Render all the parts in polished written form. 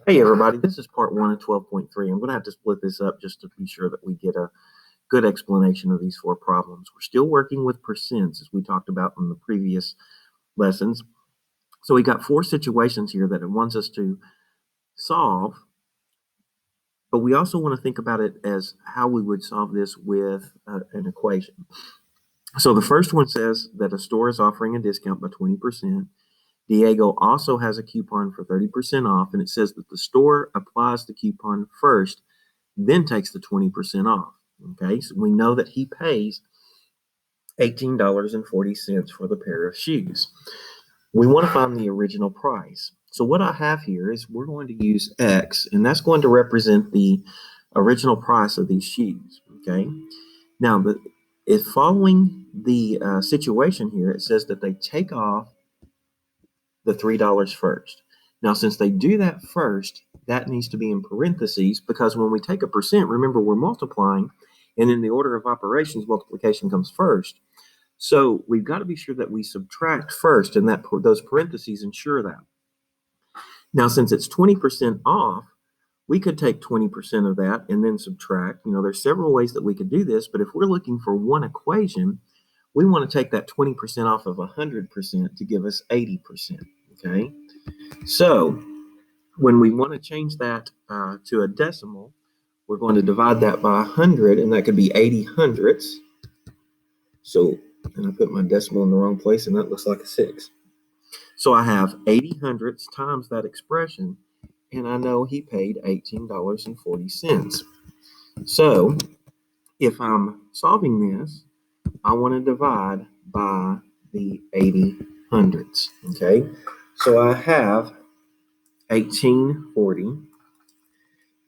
Hey everybody, this is part one of 12.3. I'm going to have to split this up just to be sure that we get a good explanation of these four problems. We're still working with percents as we talked about in the previous lessons. So we got four situations here that it wants us to solve, but we also want to think about it as how we would solve this with an equation. So the first one says that a store is offering a discount by 20%. Diego also has a coupon for 30% off, and it says that the store applies the coupon first, then takes the 20% off. Okay, so we know that he pays $18.40 for the pair of shoes. We want to find the original price. So what I have here is we're going to use X, and that's going to represent the original price of these shoes. Okay, now if following the situation here, it says that they take off the $3 first. Now, since they do that first, that needs to be in parentheses because when we take a percent, remember we're multiplying, and in the order of operations, multiplication comes first. So we've got to be sure that we subtract first, and that those parentheses ensure that. Now, since it's 20% off, we could take 20% of that and then subtract. There's several ways that we could do this, but if we're looking for one equation, we want to take that 20% off of 100% to give us 80%. Okay, so when we want to change that to a decimal, we're going to divide that by 100, and that could be 80 hundredths. So, and I put my decimal in the wrong place, and that looks like a 6. So I have 80 hundredths times that expression, and I know he paid $18.40. So if I'm solving this, I want to divide by the 80 hundredths. Okay, so I have 1840,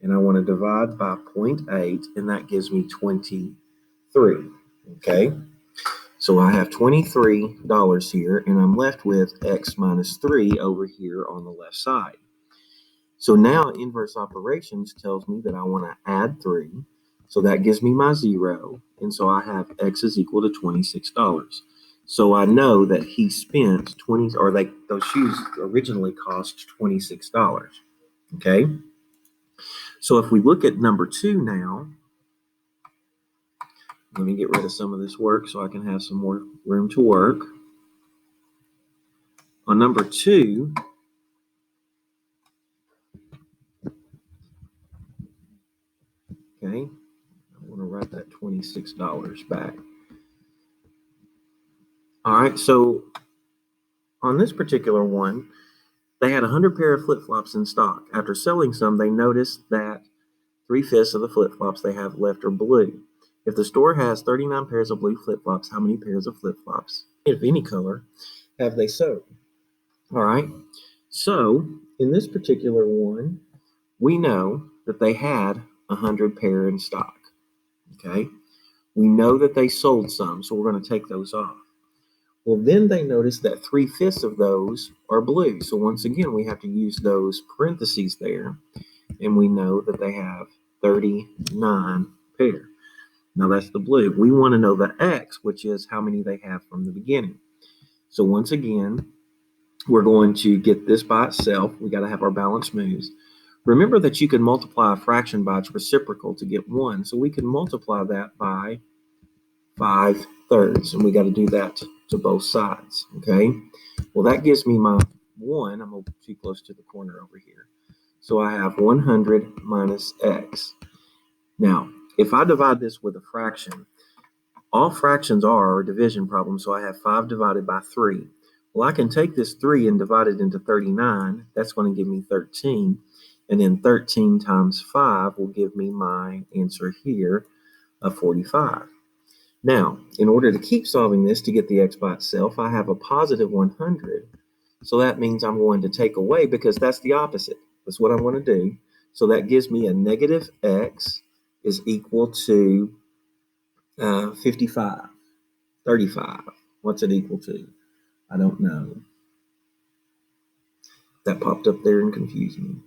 and I want to divide by 0.8, and that gives me 23. Okay, so I have $23 here, and I'm left with X minus 3 over here on the left side. So now inverse operations tells me that I want to add 3, so that gives me my 0, and so I have X is equal to $26. So I know that he spent those shoes originally cost $26. Okay, so if we look at number 2 now, let me get rid of some of this work so I can have some more room to work. On number 2, okay, I want to write that $26 back. All right, so on this particular one, they had 100 pair of flip-flops in stock. After selling some, they noticed that 3/5 of the flip-flops they have left are blue. If the store has 39 pairs of blue flip-flops, how many pairs of flip-flops, of any color, have they sold? All right, so in this particular one, we know that they had 100 pair in stock. Okay, we know that they sold some, so we're going to take those off. Well, then they notice that 3/5 of those are blue. So once again, we have to use those parentheses there. And we know that they have 39 pair. Now that's the blue. We want to know the X, which is how many they have from the beginning. So once again, we're going to get this by itself. We got to have our balanced moves. Remember that you can multiply a fraction by its reciprocal to get 1. So we can multiply that by 5/3, and we got to do that to both sides. Okay, well, that gives me my 1. I'm too close to the corner over here, so I have 100 minus X. Now if I divide this with a fraction, all fractions are a division problem, so I have 5 divided by 3. Well, I can take this 3 and divide it into 39. That's going to give me 13, and then 13 times 5 will give me my answer here of 45. Now, in order to keep solving this to get the X by itself, I have a positive 100. So that means I'm going to take away, because that's the opposite. That's what I'm going to do. So that gives me a negative X is equal to 55, 35. What's it equal to? I don't know. That popped up there and confused me.